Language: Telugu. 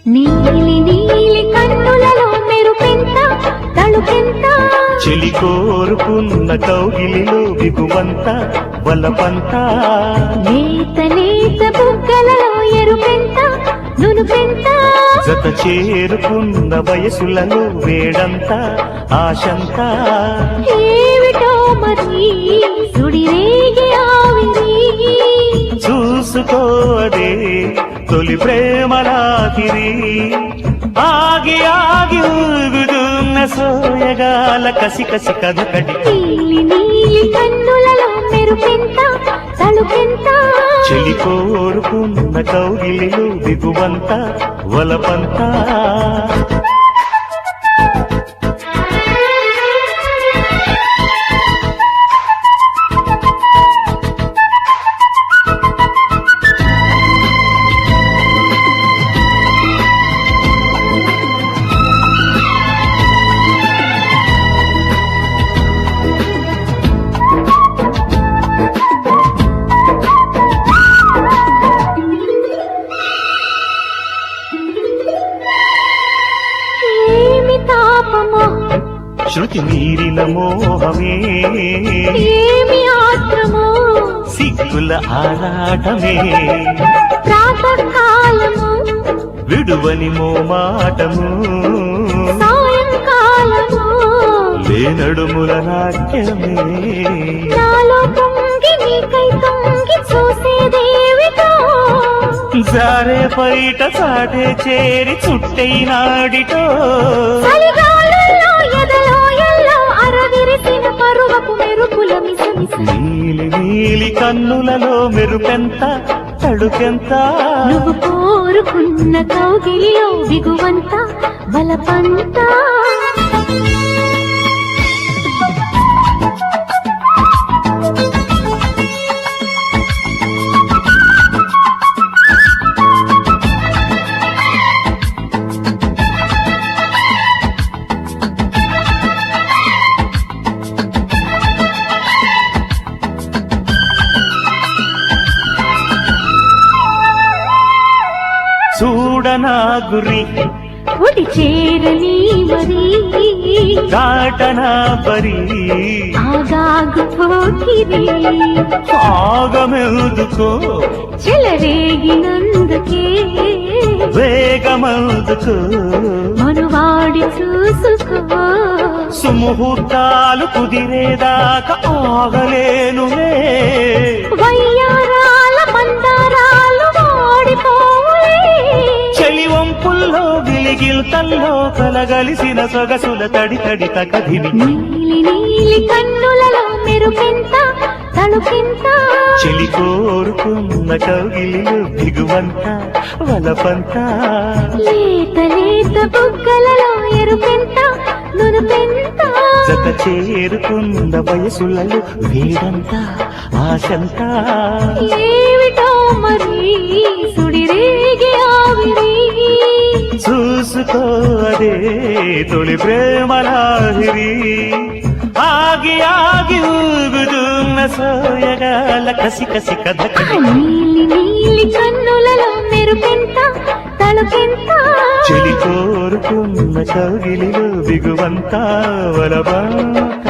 నీలి నీలి కన్నులలో మెరుపెంత తళుకెంత చెలి కోరుకున్న కౌగిలిలో బిగువంత వలపంత లేత లేత బుగ్గలలో ఎరుపెంత నునుపెంత జత చేరుకున్న వయసులలో వేడంత ఆశంత ఏమిటో మరి సుడిరేగి ఆవిరి చూసుకోదే తొలి ప్రేమలాగిరి ఆగి ఆగి ఊగుతున్న సోయగాల కసి కసి కదకడి నీలి నీలి కన్నులలో మెరుపెంత తళుకెంత చెలి కోరుకున్న కౌగిలిలో దిగువంత వలపంత శృతి మీరిన మోహమే ఏమి ఆత్రమో సిగ్గుల ఆరాటమే ప్రాతకాలము విడువని మోమాటము సాయంకాలము లేనడుముల నాట్యమే నాలో పొంగి నీకై తొంగి చూసేదేవిటో జారే బయట సాటే చేరి చుట్టైనాడిటో చలిగాలుల్లో ఎదలో ఎల్లో అరవిరిసిన పరువపు మెరుపుల మిసమిస నీలి నీలి కన్నులలో మెరుపెంత తడుకెంత నువ్వు కోరుకున్న కౌగిలిలో దిగువంత బలపంత చూడనా గురి ఒడి చేరని మరి దాటనా పరి ఆగాగు పోకిరి ఆగమెదుకో చెలరేగినందుకే వేగమందుకో మనువాడి చూసుకో సుముహూర్తాలు కుదిరేదాకా ఆగలేనులే వయ్యారాల మందారాలు వాడిపోలే చలి వంపుల్లో గిలిగిల్తల్లో కలగలిసిన సొగసుల తడి తడి తకదివి నీలి నీలి కన్నులలో మెరుపెంత తళుకెంత చెలి కోరుకున్న కౌగిలిలో దిగువంత వలపంత లేత లేత బుగ్గలలో ఎరుపెంత నునుపెంత జత చేరుకున్న వయసులలో వేడంత ఆశంత ఏమిటో మరి సుడిరేగి ఆవిరి చూసుకో అదే తొలి ప్రేమలాహిరి ఆగి ఆగి ఊగుతున్న సోయగాల కసి కసి ఆ కథకడి నీలి నీలి కన్నులలో మెరుపెంత తళుకెంత చెలి కోరుకున్న కౌగిలిలో బిగువంత వలబంత